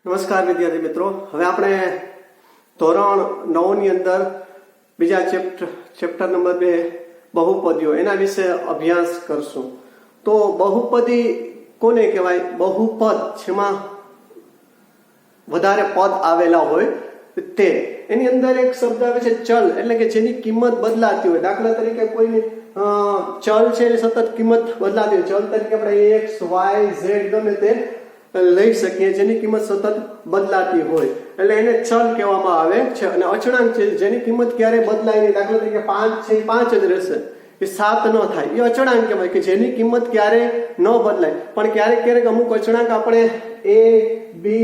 નમસ્કાર વિદ્યાર્થી મિત્રો, હવે આપણે ધોરણ 9 ની અંદર બીજા ચેપ્ટર નંબર 2 બહુપદીઓ એના વિશે અભ્યાસ કરશું. તો બહુપદી કોને કહેવાય? બહુપદ જેમાં વધારે પદ આવેલા હોય તે. એની અંદર એક શબ્દ આવે છે ચલ, એટલે કે જેની કિંમત બદલાતી હોય. દાખલા તરીકે કોઈની ચલ છે એની સતત કિંમત બદલાતી હોય. ચલ તરીકે આપણે x y z ગમે તે લઈ શકીએ, જેની કિંમત સતત બદલાતી હોય એટલે એને ચલ કહેવામાં આવે છે. અને અચળાંક છે જેની કિંમત ક્યારેય બદલાય નહીં. દાખલા તરીકે 5 છે, 5 જ રહેશે, એ 7 ન થાય, એ અચળાંક કહેવાય કે જેની કિંમત ક્યારેય ન બદલાય. પણ ક્યારેક ક્યારેક અમુક અચળાંક આપણે a b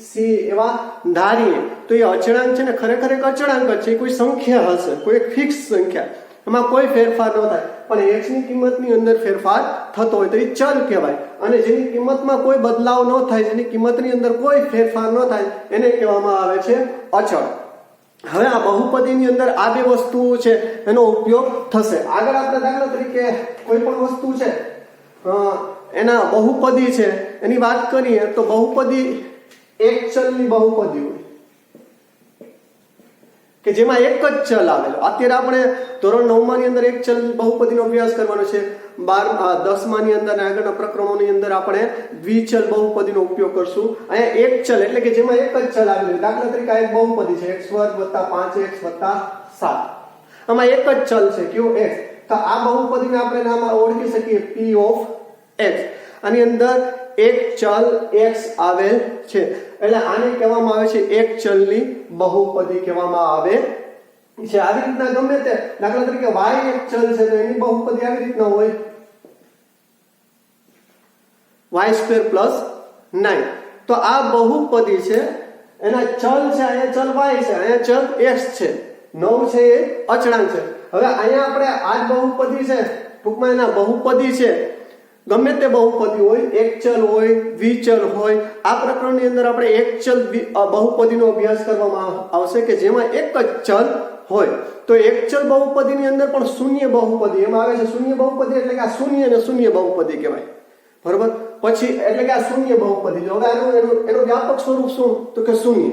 c એવા ધારીએ તો એ અચળાંક છે ને ખરેખર એક અચળાંક જ છે, કોઈ સંખ્યા હશે, કોઈ એક ફિક્સ સંખ્યા, એમાં કોઈ ફેરફાર ન થાય. પણ x ની કિંમતની અંદર ફેરફાર થતો હોય તો એ ચલ કહેવાય. અને જેની કિંમતમાં કોઈ બદલાવ ન થાય, જેની કિંમતની અંદર કોઈ ફેરફાર ન થાય, એને કહેવામાં આવે છે અચળ. હવે આ બહુપદીની અંદર આ બે વસ્તુઓ છે એનો ઉપયોગ થશે. આગળ આપણે દાખલા તરીકે કોઈ પણ વસ્તુ છે એના બહુપદી છે એની વાત કરીએ તો બહુપદી એક ચલની બહુપદી હોય કે જેમાં એક જ ચલ આવેલો. અત્યારે આપણે ધોરણ 9 ની અંદર એક ચલ બહુપદીનો અભ્યાસ કરવાનો છે. 10મા ની અંદર આગળના પ્રકરણોની અંદર આપણે દ્વિચલ બહુપદીનો ઉપયોગ કરશું. અહીંયા એક ચલ એટલે કે જેમાં એક જ ચલ આવેલું. દાખલા તરીકે આ એક બહુપદી છે x² + 5x + 7. આમાં એક જ ચલ છે કયો? x. તો આ બહુપદીને આપણે નામ ઓળખી શકીએ p of x. આની અંદર એક ચલ x આવેલ છે એટલે આને કહેવામાં આવે છે એક ચલની બહુપદી કહેવામાં આવે છે. આવી રીતના ગમે તે દાખલા તરીકે y એક ચલ છે તો એની બહુપદી આવી રીતના હોય y² + 9. તો આ બહુપદી છે, એના ચલ છે, અહીંયા ચલ y છે, અહીંયા ચલ x છે, 9 છે એ અચળાંક છે. હવે અહીંયા આપણે આ જ બહુપદી છે, ટૂંકમાં એના બહુપદી છે, ગમે તે બહુપદી હોય, એક ચલ હોય, દ્વિચલ હોય. આ પ્રકરણની અંદર આપણે એક ચલ બહુપદીનો અભ્યાસ કરવામાં આવશે કે જેમાં એક જ ચલ હોય. તો એક ચલ બહુપદીની અંદર પણ શૂન્ય બહુપદી એમાં આવે છે. શૂન્ય બહુપદી એટલે કે આ શૂન્ય અને શૂન્ય બહુપદી કહેવાય, બરોબર? પછી એટલે કે આ શૂન્ય બહુપદી. હવે એનું વ્યાપક સ્વરૂપ શું? તો કે શૂન્ય,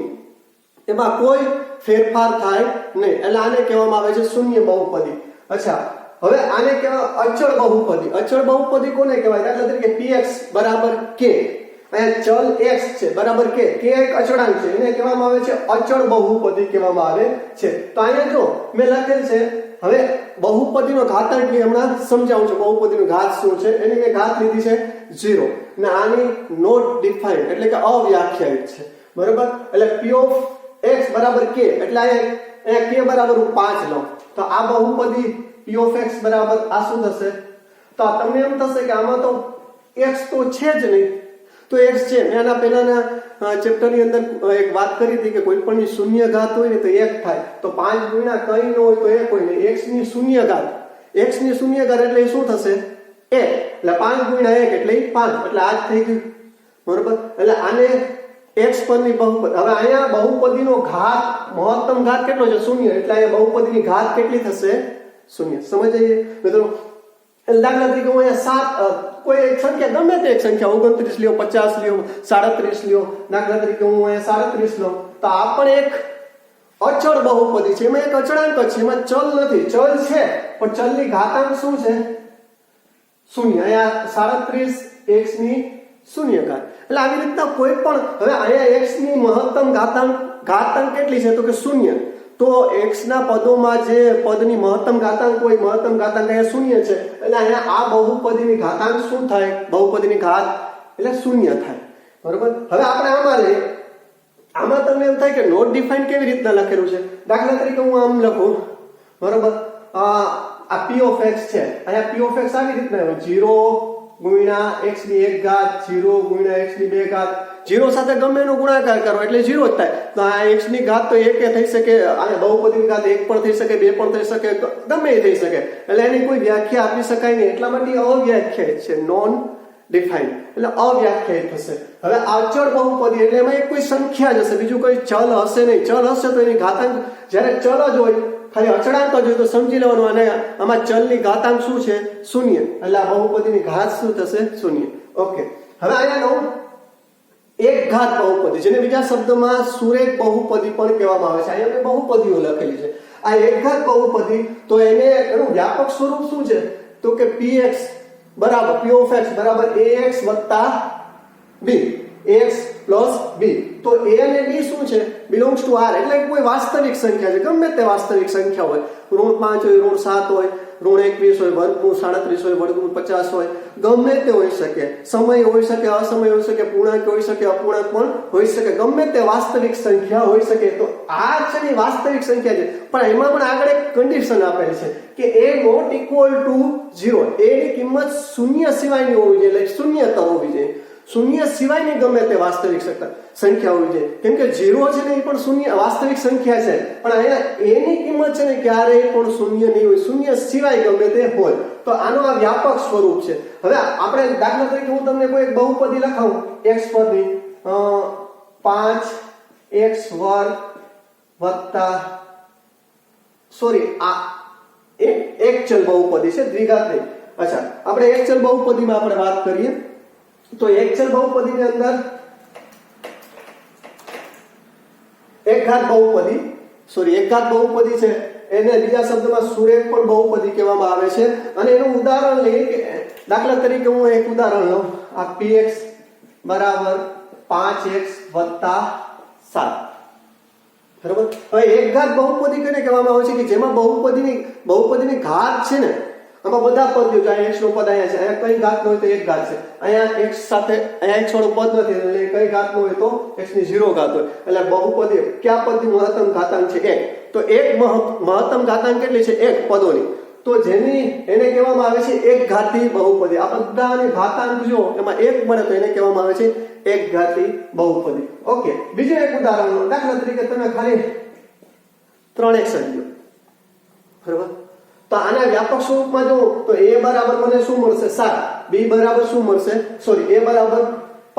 એમાં કોઈ ફેરફાર થાય નહીં એટલે આને કહેવામાં આવે છે શૂન્ય બહુપદી. અચ્છા, હવે આને કહેવાય અચળ બહુપદી. અચળ બહુપદી કોને કહેવાય? દાખલા તરીકે px = k. અહીંયા ચલ x છે બરાબર k. k એક અચળાંક છે, એને કહેવામાં આવે છે અચળ બહુપદી કહેવામાં આવે છે. તો અહીંયા જો મેં લખેલ છે, હવે બહુપદીનો ઘાતાંક હમણાં સમજાવું છું. બહુપદીનો ઘાત શું છે એની મેં ઘાત લીધી છે 0 ને આની નોટ ડિફાઇન્ડ એટલે કે અવ્યાખ્યાયિત છે, બરાબર? એટલે p of x = k એટલે અહીંયા k = 5 લો તો આ બહુપદી p of x બરાબર આ શું થશે? તો તમને એમ થશે કે આમાં તો x તો છે જ નહીં, તો x છે. મેં આના પહેલાના ચેપ્ટરની અંદર એક વાત કરી હતી કે કોઈ પણની શૂન્ય ઘાત હોય ને તો 1 થાય. તો 5 ગુણ્યા કંઈ ન હોય તો 1 હોય ને x ની શૂન્ય ઘાત. x ની શૂન્ય ઘાત એટલે શું થશે? 1. એટલે 5 ગુણ્યા 1 એટલે 5. એટલે આ જ થઈ ગયું, બરોબર? એટલે આને x પરની બહુપદી. હવે અહીંયા બહુપદીનો ઘાત, મહત્તમ ઘાત કેટલો છે? શૂન્ય. એટલે અહીંયા બહુપદીની ઘાત કેટલી થશે? શૂન્ય. સમજાય મિત્રો? દાખલા તરીકે હું અહીંયા 7 કોઈ એક સંખ્યા ગમે તે એક સંખ્યા 29 લ્યો, 50 લ્યો, 37 લ્યો. દાખલા તરીકે હું અહીંયા 37 લઉં તો આ પણ એક અચળ બહુપદી છે. એમાં એક અચળાંક છે, એમાં ચલ નથી. ચલ છે પણ ચલની ઘાતાંક શું છે? શૂન્ય. અહીંયા 37 x ની શૂન્ય ઘાત. એટલે આવી રીતના કોઈ પણ. હવે અહીંયા x ની મહત્તમ ઘાતાંક કેટલી છે? તો કે શૂન્ય. તો x ના પદોમાં જે પદની મહત્તમ ઘાતાંક હોય, મહત્તમ ઘાતાંક અહીંયા શૂન્ય છે એટલે અહીંયા આ બહુપદીની ઘાતાંક શું થાય? બહુપદીની ઘાત એટલે શૂન્ય થાય, બરોબર? હવે આપણે આમાં લઈએ. આમાં તમને એમ થાય કે નોટ ડિફાઇન્ડ કેવી રીતના લખેલું છે? દાખલા તરીકે હું આમ લખું, બરોબર? આ p of x છે, અહીંયા p of x આવી રીતના 0 ગુણ્યા x ની 1 ઘાત, 0 ગુણ્યા x ની 2 ઘાત. 0 સાથે ગમે એનો ગુણાકાર કરો એટલે 0 જ થાય. તો આ x ની ઘાત તો 1 થઈ શકે, આ બહુપદીની ઘાત 1 પણ થઈ શકે, 2 પણ થઈ શકે, ગમે એ થઈ શકે. એટલે એની કોઈ વ્યાખ્યા આપી શકાય નહીં, એટલા માટે અવ્યાખ્યાયિત છે, નોન ડિફાઇન્ડ એટલે અવ્યાખ્યાયિત થશે. હવે અચળ બહુપદી એટલે એમાં એક કોઈ સંખ્યા જ હશે, બીજું કોઈ ચલ હશે નહીં. ચલ હશે તો એની ઘાતાંક, જ્યારે ચલ જ હોય, ખાલી અચળાંક જ હોય તો સમજી લેવાનું. અને આમાં ચલની ઘાતાંક શું છે? શૂન્ય. એટલે આ બહુપદીની ઘાત શું થશે? શૂન્ય. ઓકે. હવે અહીંયા એક ઘાત બહુપદી, જેને બીજા શબ્દમાં સુરેખ બહુપદી પણ કહેવામાં આવે છે. અહીંયા મેં બહુપદીઓ લખેલી છે. આ એક ઘાત બહુપદી, તો એનું વ્યાપક સ્વરૂપ શું છે? તો કે px બરાબર p of x બરાબર ax વત્તા b, ax પ્લસ b. તો a અને b શું છે? બિલોંગ્સ ટુ r, એટલે કોઈ વાસ્તવિક સંખ્યા છે, ગમે તે વાસ્તવિક સંખ્યા હોય, ઋણ 5 હોય, ઋણ 7 હોય, ઋણ 21 હોય, વર્ગમૂળ 37 હોય, વર્ગમૂળ 50 હોય, ગમે તે હોઈ શકે. સમય હોઈ શકે, અસમય હોઈ શકે, પૂર્ણાંક હોઈ શકે, અપૂર્ણાંક પણ હોઈ શકે, ગમે તે વાસ્તવિક સંખ્યા હોઈ શકે. તો આ છે ને વાસ્તવિક સંખ્યા છે, પણ એમાં પણ આગળ એક કન્ડિશન આપેલી છે કે a not equal to 0, a ની કિંમત શૂન્ય સિવાયની હોવી જોઈએ, એટલે શૂન્યતા હોવી જોઈએ. શૂન્ય સિવાયની ગમે તે વાસ્તવિક સંખ્યા હોવી જોઈએ, કેમ કે 0 છે ને એ પણ શૂન્ય વાસ્તવિક સંખ્યા છે, પણ અહીંયા a ની કિંમત છે ને ક્યારેય પણ શૂન્ય નહીં હોય, શૂન્ય સિવાય ગમે તે હોય. તો આનો આ વ્યાપક સ્વરૂપ છે. હવે આપણે દાખલા તરીકે હું તમને કોઈ એક બહુપદી લખાવું, x પદની 5x વર્ગ વત્તા આ એક ચલ બહુપદી છે, દ્વિઘાત નહીં. અચ્છા, આપણે એક ચલ બહુપદીમાં આપણે વાત કરીએ તો એક ચલ બહુપદીની અંદર એક ઘાત બહુપદી છે, એને બીજા શબ્દમાં સુરેખ પણ બહુપદી કહેવામાં આવે છે. અને એનું ઉદાહરણ લઈએ કે દાખલા તરીકે હું એક ઉદાહરણ લઉં, આ px બરાબર 5x વત્તા 7, બરાબર. હવે એક ઘાત બહુપદી કોને કહેવામાં આવે છે? કે જેમાં બહુપદીની ઘાત છે ને, આમાં બધા પદ જો અહીંયા x નો પદ અહીંયા છે, અહીંયા કઈ ઘાત ન હોય તો એક ઘાત છે, અહીંયા x સાથે અહીંયા x વાળું પદ નથી, એટલે કઈ ઘાત ન હોય તો x ની 0 ઘાત હોય, એટલે બહુપદી કયા પદની મહત્તમ ઘાતાંક છે? 1. તો એક મહત્તમ ઘાતાંક કેટલી છે? 1 પદોની. તો એને કહેવામાં આવે છે એક ઘાતી બહુપદી. આ બધાની ઘાતાંક જો એમાં 1 મળે તો એને કહેવામાં આવે છે એક ઘાતી બહુપદી. ઓકે, બીજું એક ઉદાહરણ, દાખલા તરીકે તમે ખાલી 3x લ્યો, બરાબર. તો આના વ્યાપક સ્વરૂપમાં જો તો a બરાબર મને શું મળશે? 7. b બરાબર શું મળશે? a બરાબર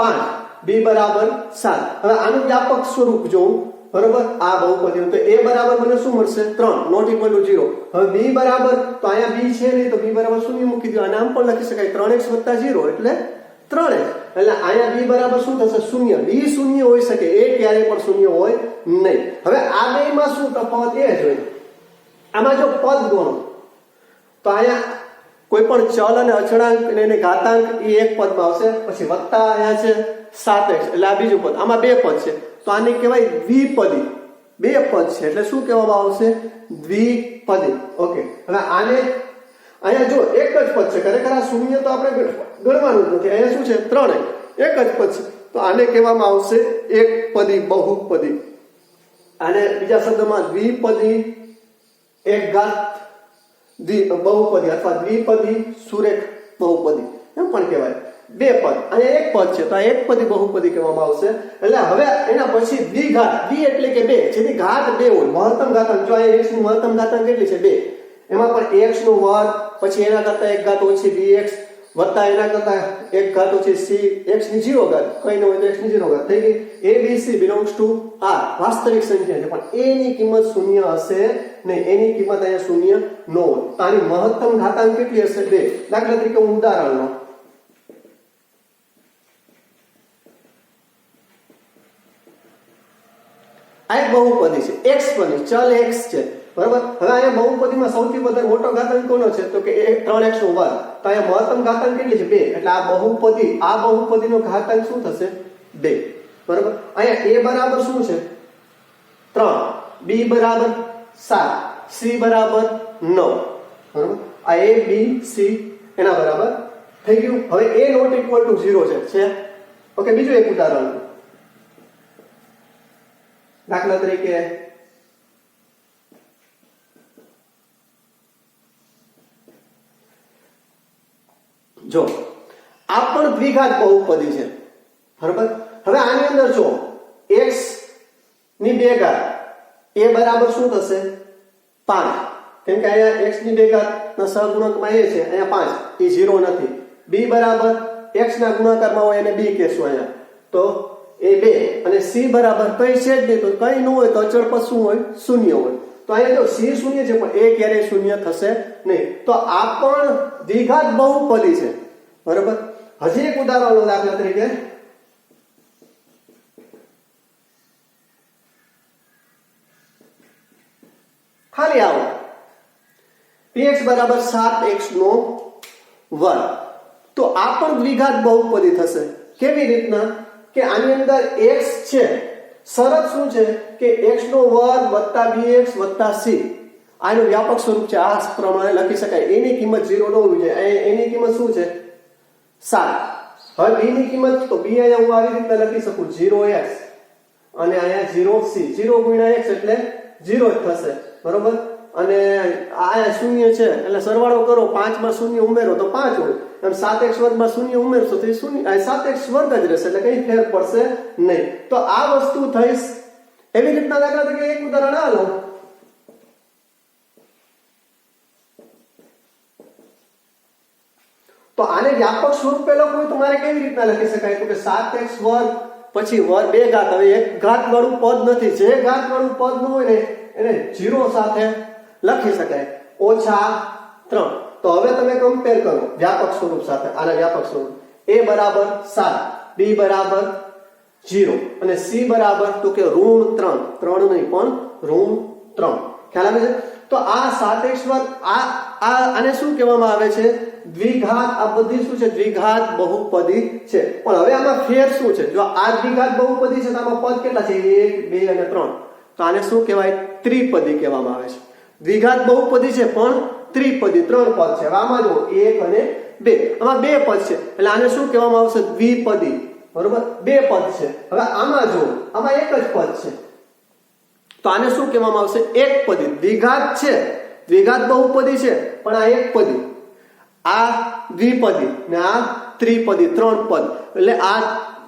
5, b બરાબર 7. હવે આનું વ્યાપક સ્વરૂપ જોઉં, બરાબર, આ બહુપદી, તો a બરાબર મને શું મળશે? 3, નોટ ઇક્વલ ટુ 0. હવે b બરાબર, તો અહીંયા b છે નહીં, તો b બરાબર શૂન્ય મૂકી દો. આ નામ પણ લખી શકાય, 3x વત્તા 0 એટલે 3x. એટલે અહીંયા b બરાબર શું થશે? શૂન્ય. b શૂન્ય હોઈ શકે, a ક્યારેય પણ શૂન્ય હોય નહીં. હવે આ બેમાં શું તફાવત? એ જોઈએ. આમાં જો પદ ગણો તો અહીંયા કોઈ પણ ચલ અને અચળાંક અને ઘાતાંક એ એક પદમાં આવશે, પછી વત્તા અહીંયા છે 7x, એટલે આ બીજું પદ. આમાં 2 પદ છે, તો આને કહેવાય દ્વિપદી. 2 પદ છે એટલે શું કહેવામાં આવશે? દ્વિપદી. ઓકે, હવે આને અહીંયા જો એક જ પદ છે, ખરેખર આ શૂન્ય તો આપણે ગણવાનું જ નથી, અહીંયા શું છે? 3x, એક જ પદ છે, તો આને કહેવામાં આવશે એકપદી બહુપદી. આને બીજા શબ્દમાં દ્વિપદી એક ઘાત બહુપદી અથવા દ્વિપદી સુરેખ બહુપદી એમ પણ કહેવાય. 2 પદ, અહીંયા એક પદ છે, તો આ એકપદી બહુપદી કહેવામાં આવશે. એટલે હવે એના પછી દ્વિઘાત, દ્વિ એટલે કે 2, જેની ઘાત 2 હોય, મહત્તમ ઘાતાંક. જો અહીંયા x ની મહત્તમ ઘાતાંક કેટલી છે? 2. એમાં પણ x નો વર્ગ, પછી એના કરતા એક ઘાત ઓછી bx વત્તા એના કરતા એક ઘાત ઓછી c, x ની 0 ઘાત, કઈ ન હોય તો x ની 0 ઘાત થઈ ગઈ. a b c belongs to r, વાસ્તવિક સંખ્યા છે, પણ a ની કિંમત શૂન્ય હશે નહીં, એની કિંમત અહીંયા શૂન્ય ન હોય. તો આની મહત્તમ ઘાતાંક કેટલી હશે? 2. દાખલા તરીકે હું ઉદાહરણ લઉં, આ એક બહુપદી છે, x પદી, ચલ x છે, બરાબર. હવે અહીંયા બહુપદીમાં સૌથી વધારે મોટો ઘાતાંક કોનો છે? તો કે 3x નો વર્ગ. તો અહીંયા મહત્તમ ઘાતાંક કેટલી છે? 2. એટલે આ બહુપદીનો ઘાતાંક શું થશે? 2, બરાબર. અહીંયા a બરાબર શું છે? 3, b બરાબર 7, c બરાબર 9, બરાબર. આ a b c એના બરાબર થઈ ગયું. હવે a નોટ ઇક્વલ ટુ 0 છે. ઓકે, બીજું એક ઉદાહરણ, દાખલા તરીકે જો આ પણ દ્વિઘાત બહુપદી છે, બરાબર. હવે આની અંદર જો x ની 2 ઘાત, a બરાબર શું થશે? 5, કેમ કે અહીંયા x ની 2 ઘાત ના સહગુણકમાં a છે, અહીંયા 5, એ 0 નથી. b બરાબર x ના ગુણાકારમાં હોય એને b કહેશું અહીંયા, તો એ 2. અને c બરાબર કઈ છે જ નહીં, તો કઈ ન હોય તો અચળ પદ શું હોય? શૂન્ય હોય. તો અહીંયા જો c શૂન્ય છે, પણ a ક્યારેય શૂન્ય થશે નહીં. તો આ પણ દ્વિઘાત બહુપદી છે, બરાબર. હજી એક ઉદાહરણ લો, દાખલા તરીકે ખાલી આવો px બરાબર 7x નો વર્ગ. તો આ પણ દ્વિઘાત બહુપદી થશે. કેવી રીતના કે આની અંદર x છે, શરત શું છે કે x નો વર્ગ વત્તા bx વત્તા c. આનું વ્યાપક સ્વરૂપ છે, આ પ્રમાણે લખી શકાય. એની કિંમત 0 ન હોવી જોઈએ. એની કિંમત શું છે 7. હવે b ની કિંમત તો b અહીંયા હું આવી રીતે લખી શકું 0x અને અહીંયા 0c. 0 ગુણ્યા x એટલે 0 જ થશે, બરોબર. અને આ શૂન્ય છે એટલે સરવાળો કરો, 5 માં શૂન્ય ઉમેરો તો 5 હોય, એમ 7x વર્ગમાં શૂન્ય ઉમેરશો તો એ શૂન્ય 7x વર્ગ જ રહેશે, એટલે કઈ ફેર પડશે નહીં. તો આ વસ્તુ થઈ. એવી રીતના દાખલા તરીકે એક ઉદાહરણ આ લો. તો આને વ્યાપક સ્વરૂપે લખવું તો મારે કેવી રીતના લખી શકાય તો કે 7x વર્ગ પછી વર્ગ 2 ઘાત. હવે એક ઘાત વાળું પદ નથી, જે ઘાત વાળું પદ ન હોય ને એને 0 સાથે લખી શકાય -3. તો હવે તમે કમ્પેર કરો વ્યાપક સ્વરૂપ સાથે. આના વ્યાપક સ્વરૂપ a બરાબર 7, b બરાબર 0 અને c બરાબર તો કે -3. 3 નહીં પણ -3. ખ્યાલ આવે છે? તો આ 7x વર્ગ આને શું કહેવામાં આવે છે? દ્વિઘાત. આ બધી શું છે? દ્વિઘાત બહુપદી છે. પણ હવે આમાં ફેર શું છે? જો આ દ્વિઘાત બહુપદી છે તો આમાં પદ કેટલા છે? 1 2 અને 3. તો આને શું કહેવાય? ત્રિપદી કહેવામાં આવે છે. દ્વિઘાત બહુપદી છે પણ ત્રિપદી, 3 પદ છે. હવે આમાં જો 1 અને 2, આમાં 2 પદ છે એટલે આને શું કહેવામાં આવશે? દ્વિપદી, બરોબર. 2 પદ છે. હવે આમાં જો આમાં એક જ પદ છે તો આને શું કહેવામાં આવશે? એકપદી. દ્વિઘાત છે, દ્વિઘાત બહુપદી છે પણ આ એકપદી, આ દ્વિપદી ને આ ત્રિપદી, 3 પદ, એટલે આ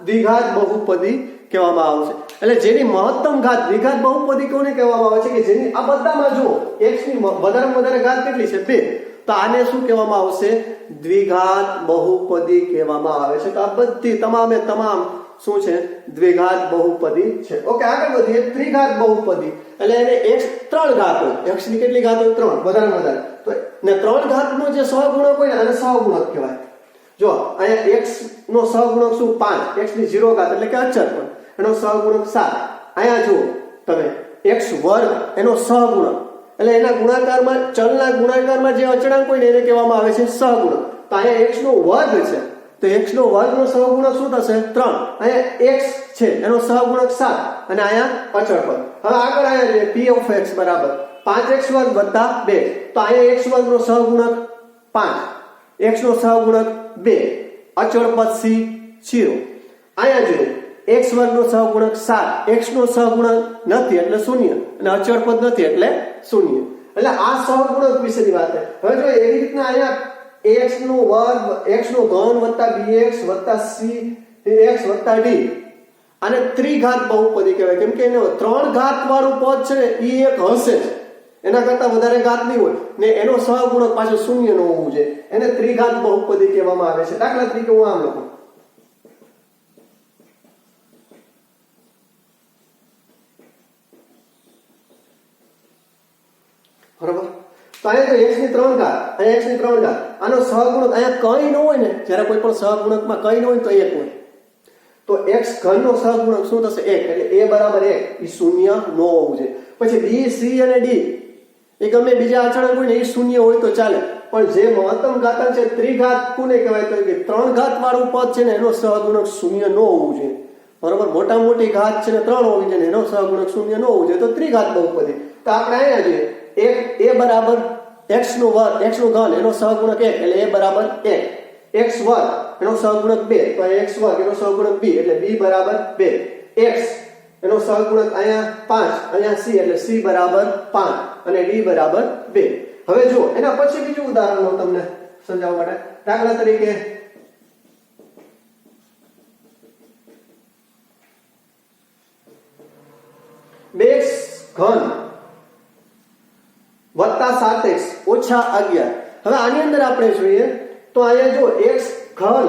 દ્વિઘાત બહુપદી કહેવામાં આવશે. એટલે જેની મહત્તમ ઘાત દ્વિઘાત બહુપદી કોને કહેવામાં આવે છે? કે જેની આ બધામાં જો x ની વધારેમાં વધારે ઘાત કેટલી છે? 2. તો આને શું કહેવામાં આવશે? દ્વિઘાત બહુપદી કહેવામાં આવે છે. તો આ બધી તમામે તમામ શું છે? દ્વિઘાત બહુપદી છે. ઓકે, આગળ વધીએ. ત્રિઘાત બહુપદી એટલે એને x 3 ઘાત હોય. x ની કેટલી ઘાત હોય? 3, વધારેમાં વધારે. તો ને 3 ઘાતનો જે સહગુણક હોય ને આને સહગુણક કહેવાય. જો અહીંયા x નો સહગુણક શું? 5. x ની 0 ઘાત એટલે કે અચળ, પણ એનો સહગુણક 7. અહીંયા જુઓ તમે x વર્ગ એનો સહગુણક એટલે એના ગુણાકારમાં, ચલના ગુણાકારમાં જે અચળાંક હોય ને એને કહેવામાં આવે છે સહગુણક. તો અહીંયા x નો વર્ગ છે તો x નો વર્ગનો સહગુણક શું થશે? 3. અહીંયા x છે એનો સહગુણક 7 અને અહીંયા અચળ પદ. હવે આગળ અહીંયા p of x બરાબર 5x વર્ગ વત્તા 2. તો અહીંયા x વર્ગનો સહગુણક 5, x નો સહગુણક 2, અચળ પદ c 0. અહીંયા જોઈએ x વર્ગનો સહગુણક 7, x નો સહગુણક નથી એટલે 0 અને અચળ પદ નથી એટલે 0. એટલે આ સહગુણક વિશેની વાત છે. હવે જો એવી રીતના અહીંયા x નો વર્ગ, x નો ઘન વત્તા bx વત્તા c x વત્તા d, આને ત્રિઘાત બહુપદી કહેવાય. કેમ કે એનો 3 ઘાત વાળું પદ છે ને એ એક હશે જ, એના કરતા વધારે ઘાત નહીં હોય ને એનો સહગુણક પાછો 0 નો હોવું જોઈએ. એને ત્રિઘાત બહુપદી કહેવામાં આવે છે. દાખલા તરીકે હું આમ લખું બરાબર. તો અહીંયા x ની 3 ઘાત, અહીંયા x ની 3 ઘાત, આનો સહગુણક અહીંયા કંઈ ન હોય ને, જ્યારે કોઈ પણ સહગુણકમાં કંઈ ન હોય તો 1 હોય, તો x ઘનનો સહગુણક શું થશે? 1. એટલે a બરાબર 1 એ 0 ન હોવું જોઈએ. પછી b c અને d એ ગમે બીજા અચળાંક હોય ને એ 0 હોય તો ચાલે, પણ જે મહત્તમ ઘાતાંક છે ત્રિઘાત કોને કહેવાય? તો કે 3 ઘાત વાળું પદ છે ને એનો સહગુણક 0 ન હોવું જોઈએ, બરોબર. મોટા મોટી ઘાત છે ને 3 હોવી જોઈએ, એનો સહગુણક 0 ન હોવું જોઈએ, તો ત્રિઘાત બહુપદી. તો આપણે અહીંયા જોઈએ a બરાબર x નો વર્ગ, x નો ઘન એનો સહગુણક 1 એટલે a બરાબર 1, x વર્ગ એનો સહગુણક 2 તો x વર્ગ એનો સહગુણક 2 એટલે b બરાબર 2, x એનો સહગુણક અહીંયા 5, અહીંયા c એટલે c બરાબર 5 અને d બરાબર 2. હવે જો એના પછી બીજું ઉદાહરણ લઉં તમને સમજાવવા માટે. દાખલા તરીકે 2x ઘન વત્તા 7x ઓછા 11. હવે આની અંદર આપણે જોઈએ તો અહીંયા જો x ઘન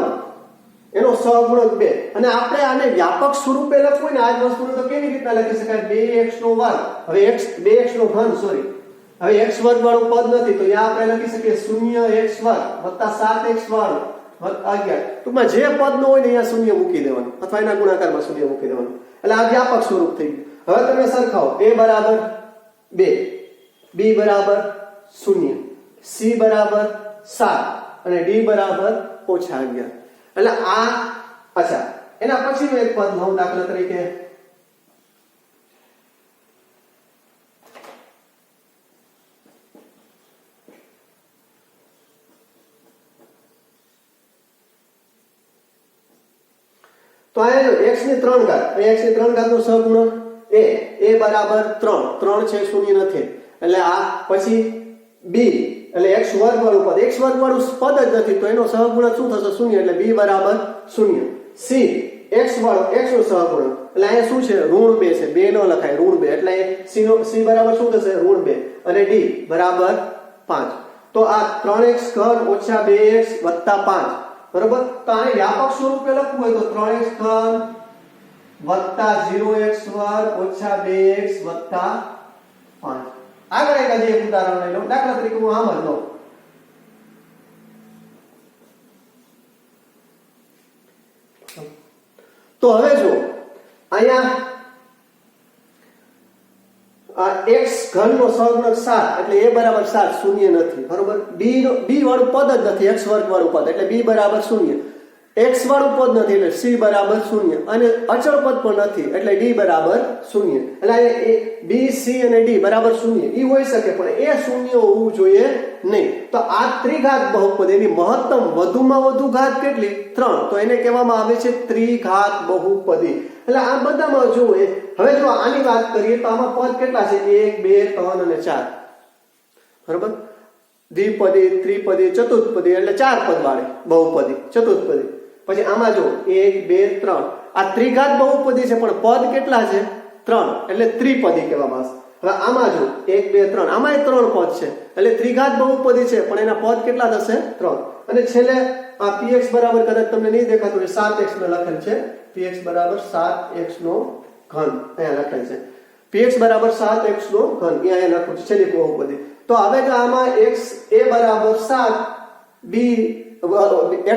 એનો સહગુણક 2 અને આપણે આને વ્યાપક સ્વરૂપે લખવું ને આ જ વસ્તુને તો કેવી રીતના લખી શકાય? 2x નો વર્ગ. હવે 2x નો ઘન હવે x વર્ગ વાળું પદ નથી તો અહીંયા આપણે લખી શકીએ 0x વર્ગ વત્તા 7x વર્ગ વત્તા 11. ટૂંકમાં જે પદ નો હોય ને અહીંયા 0 મૂકી દેવાનું અથવા એના ગુણાકારમાં 0 મૂકી દેવાનું. એટલે આ વ્યાપક સ્વરૂપ થઈ ગયું. હવે તમે સરખાવો a બરાબર 2 બી બરાબર 0, સી બરાબર 7 અને ડી બરાબર -11. એટલે આ અચ્છા એના પછીનું એક પદ લઉં દાખલા તરીકે તો અહીંયા x ની 3 ઘાત, અહીંયા x ની 3 ઘાત નો સહગુણક a બરાબર 3, 3 છે શૂન્ય નથી એટલે આ પછી b એટલે x વર્ગ વાળું પદ, x વર્ગ વાળું પદ જ નથી તો એનો સહગુણક શું થશે? શૂન્ય, એટલે b બરાબર 0. c x વાળો x નો સહગુણક એટલે અહીંયા શું છે? ઋણ 2 છે, 2 ન લખાય, ઋણ 2 એટલે c બરાબર શું થશે? ઋણ 2 અને d બરાબર 5. તો આ 3x ઘન ઓછા 2x વત્તા 5 બરાબર. તો આને વ્યાપક સ્વરૂપે લખવું હોય તો 3x ઘન વત્તા 0x વર્ગ ઓછા 2x વત્તા 5. આગળ એક ઉદાહરણ લઈ લો. દાખલા તરીકે હું આમ જ લઉં. તો હવે જો અહીંયા x ઘન નો સહગુણક 7 એટલે a બરાબર 7 શૂન્ય નથી બરોબર. b વાળું પદ જ નથી, x વર્ગ વાળું પદ એટલે b બરાબર 0. x વાળું પદ નથી એટલે c બરાબર 0 અને અચળ પદ પણ નથી એટલે d બરાબર 0. એટલે b c અને d બરાબર 0 ઈ હોઈ શકે પણ એ 0 હોવું જોઈએ નહીં. તો આ ત્રિઘાત બહુપદ એની મહત્તમ વધુમાં વધુ ઘાત કેટલી? 3. તો એને કહેવામાં આવે છે ત્રિઘાત બહુપદી. એટલે આ બધામાં જો હવે જો આની વાત કરીએ તો આમાં પદ કેટલા છે? 1 2 3 અને 4 બરાબર. દ્વિપદી, ત્રિપદી, ચતુર્પદી એટલે 4 પદ વાળી બહુપદી, ચતુર્પદી. પછી આમાં જો 1 2 3 આ ત્રિઘાત બહુપદી છે પણ પદ કેટલા છે? 3 એટલે ત્રિપદી કહેવામાં આવે. હવે આમાં જો 1 2 3 આમાંય 3 પદ છે એટલે ત્રિઘાત બહુપદી છે પણ એના પદ કેટલા થશે? 3. અને છેલ્લે આ px બરાબર કદાચ તમને નહીં દેખાતું હોય 7x નો લખેલ છે, px બરાબર 7x નો ઘન અહીંયા લખેલ છે. px બરાબર 7x નો ઘન અહીંયા લખું છે છેલ્લી બહુપદી. તો હવે જો આમાં x a બરાબર 7 b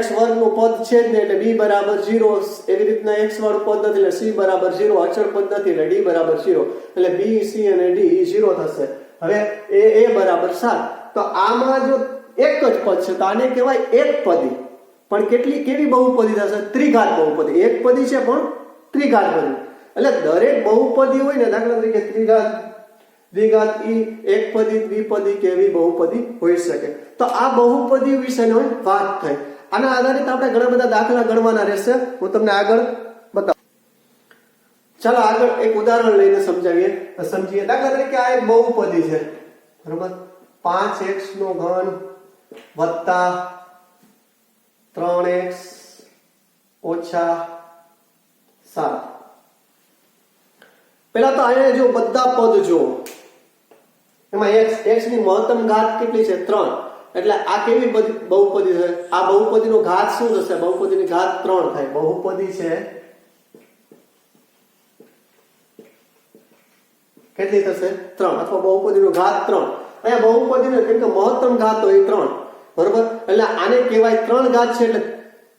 x વર્ગ નું પદ છે જ નહીં એટલે b બરાબર 0, એવી રીતના x વાળું પદ નથી એટલે c બરાબર 0, અચળ પદ નથી એટલે d બરાબર 0 એટલે b c અને d 0 થશે. હવે a બરાબર 7 તો આમાં જો એક જ પદ છે તો આને કહેવાય એકપદી. પણ કેવી બહુપદી થશે? ત્રિઘાત બહુપદી. એક પદી છે પણ ત્રિઘાત બની. એટલે દરેક બહુપદી હોય ને દાખલા તરીકે ત્રિઘાત, દ્વિઘાત, એકપદી, દ્વિપદી કે એવી બહુપદી હોઈ શકે. તો આ બહુપદી વિશેનો વાત થઈ. આના આધારિત આપણે ઘણા બધા દાખલા ગણવાના રહેશે, હું તમને આગળ બતાવું. ચાલો આગળ એક ઉદાહરણ લઈને સમજીએ. દાખલા તરીકે આ એક બહુપદી છે બરોબર. 5x નો ઘન વત્તા 3x ઓછા 7. પેલા તો અહીંયા જો બધા પદ જો એમાં x ની મહત્તમ ઘાત કેટલી છે? 3. એટલે આ કેવી બહુપદી છે? આ બહુપદીનો ઘાત શું થશે? બહુપદીની ઘાત 3 થાય. બહુપદી છે કેટલી થશે? 3 અથવા બહુપદીનો ઘાત 3. અહીંયા બહુપદીનો કેમ કે મહત્તમ ઘાત હોય 3 બરોબર. એટલે આને કહેવાય 3 ઘાત છે એટલે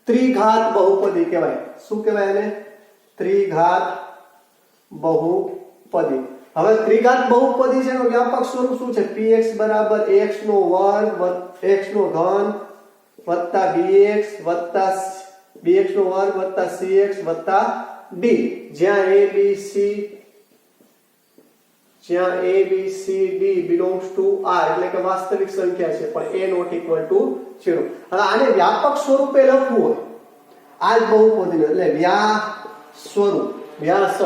ત્રિઘાત બહુપદી કહેવાય. શું કહેવાય આને? ત્રિઘાત બહુપદી. હવે ત્રિઘાત બહુપદી છે એનું વ્યાપક સ્વરૂપ શું છે? px બરાબર x નો વર્ગ x નો ઘન વત્તા bx વત્તા bx નો વર્ગ વત્તા cx વત્તા d, જ્યાં a b c d belongs to r એટલે કે વાસ્તવિક સંખ્યા છે પણ a not equal to 0. હવે આને વ્યાપક સ્વરૂપે લખવું હોય આ જ બહુપદીને એટલે વ્યાસ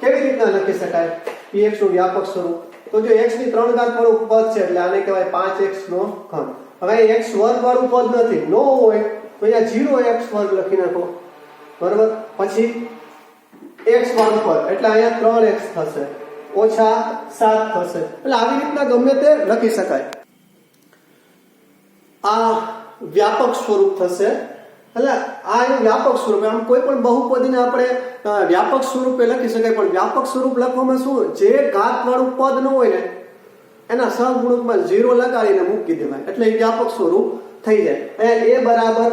કેવી રીતના લખી શકાય? px નું વ્યાપક સ્વરૂપ તો જો x ની 3 ઘાત વાળું પદ છે એટલે આને કહેવાય 5x નો ઘન. હવે x વર્ગ વાળું પદ નથી, નો હોય તો અહીંયા 0x વર્ગ લખી નાખો બરાબર. પછી x વાળું પદ એટલે અહીંયા 3x થશે ઓછા 7 થશે. એટલે આવી રીતના ગમે તે લખી શકાય. આ વ્યાપક સ્વરૂપ થશે. એટલે આ એનું વ્યાપક સ્વરૂપ. આમ કોઈ પણ બહુપદીને આપણે વ્યાપક સ્વરૂપે લખી શકાય પણ વ્યાપક સ્વરૂપ લખવામાં શું? જે ઘાત વાળું પદ ન હોય ને એના સહગુણકમાં 0 લગાડીને મૂકી દેવાય એટલે એ વ્યાપક સ્વરૂપ થઈ જાય. અહીંયા a બરાબર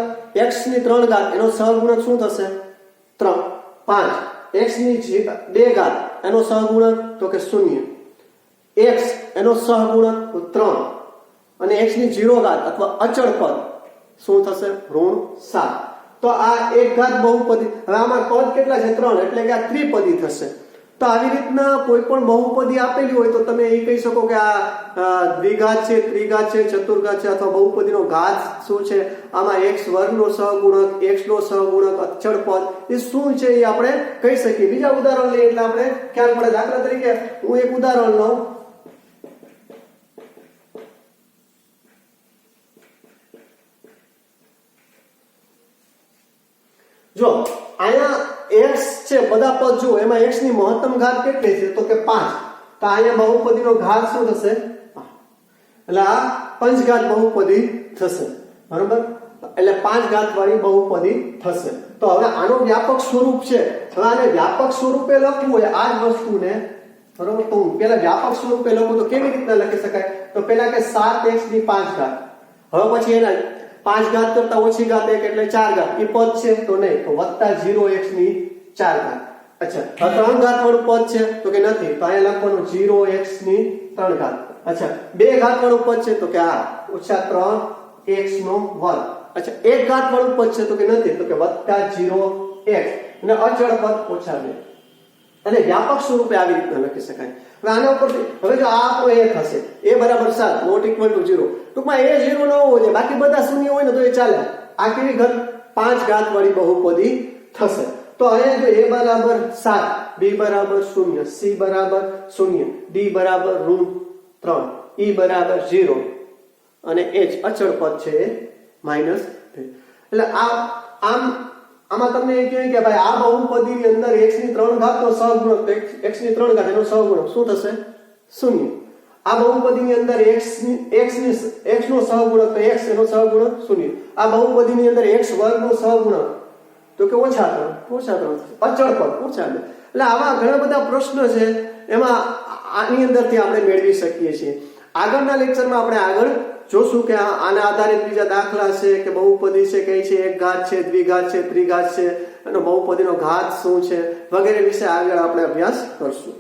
x ની 3 ઘાત એનો સહગુણક શું થશે? 3 5. x ની 2 ઘાત એનો સહગુણક તો કે 0. x એનો સહગુણક 3 અને x ની 0 ઘાત અથવા અચળ પદ શું થશે? ઋણ 7. તો આ એક ઘાત બહુપદી, હવે આમાં પદ કેટલા છે? 3, એટલે કે આ ત્રિપદી થશે. તો આવી રીતના કોઈ પણ બહુપદી આપેલી હોય તો તમે એ કહી શકો કે આ દ્વિઘાત છે, ત્રિઘાત છે, ચતુર્ઘાત છે, અથવા બહુપદીનો ઘાત શું છે, આમાં x વર્ગનો સહગુણક, x નો સહગુણક, અચળ પદ એ શું છે એ આપણે કહી શકીએ. બીજા ઉદાહરણ લઈએ એટલે આપણે ખ્યાલ પડે. દાખલા તરીકે હું એક ઉદાહરણ લઉં. જો અહીંયા x છે, બધા પદ જુઓ, એમાં x ની મહત્તમ ઘાત કેટલી છે? તો કે 5. તો અહીંયા બહુપદીનો ઘાત શું થશે? 5. એટલે આ પંચઘાત બહુપદી થશે, બરોબર? એટલે 5 ઘાત વાળી બહુપદી થશે. તો હવે આનો વ્યાપક સ્વરૂપ છે. હવે આને વ્યાપક સ્વરૂપે લખવું હોય આ જ વસ્તુને, બરોબર, તો હું પેલા વ્યાપક સ્વરૂપે લખું તો કેવી રીતના લખી શકાય? તો પેલા કે 7x ની 5 ઘાત, હવે પછી એના 5 ઘાત કરતા ઓછી ઘાત 1 એટલે 4 ઘાત, એ પદ છે તો નહીં, તો વત્તા 0x ની 4 ઘાત. અચ્છા, હવે 3 ઘાત વાળું પદ છે તો કે નથી, તો અહીંયા લખવાનું 0x ની 3 ઘાત. અચ્છા, 2 ઘાત વાળું પદ છે તો કે આ ઓછા 3x નો વર્ગ. અચ્છા, 1 ઘાત વાળું પદ છે તો કે નથી, તો કે વત્તા 0x અને અચળ પદ ઓછા 2. અને વ્યાપક સ્વરૂપે આવી રીતના લખી શકાય. હવે આના ઉપરથી હવે જો આ આપણો 1 હશે, a બરાબર 7 નોટ ઇક્વલ ટુ 0, ટૂંકમાં a 0 ન હોવો જોઈએ, બાકી બધા શૂન્ય હોય ને તો એ ચાલે. આ કેવી ઘાત? 5 ઘાત વાળી બહુપદી થશે. તો અહીંયા જો a બરાબર 7, b બરાબર 0, c બરાબર 0, d બરાબર -3, e બરાબર 0 અને h અચળ પદ છે એ -2. એટલે આમાં તમને એ કહે કે ભાઈ આ બહુપદીની અંદર x ની 3 ઘાત નો સહગુણક, x ની 3 ઘાત એનો સહગુણક શું થશે? 0. આ બહુપદીની અંદર x નો સહગુણક તો x એનો સહગુણક 0. આ બહુપદીની અંદર x વર્ગ નો સહગુણક તો કે ઓછા 3 અચળ પદ ઓછા 2. એટલે આવા ઘણા બધા પ્રશ્નો છે, એમાં આની અંદરથી આપણે મેળવી શકીએ છીએ. આગળના લેક્ચરમાં આપણે આગળ જોશું કે આના આધારિત બીજા દાખલા છે કે બહુપદી છે કઈ છે, એક ઘાત છે, દ્વિઘાત છે, ત્રિઘાત છે, અને બહુપદીનો ઘાત શું છે વગેરે વિશે આગળ આપણે અભ્યાસ કરશું.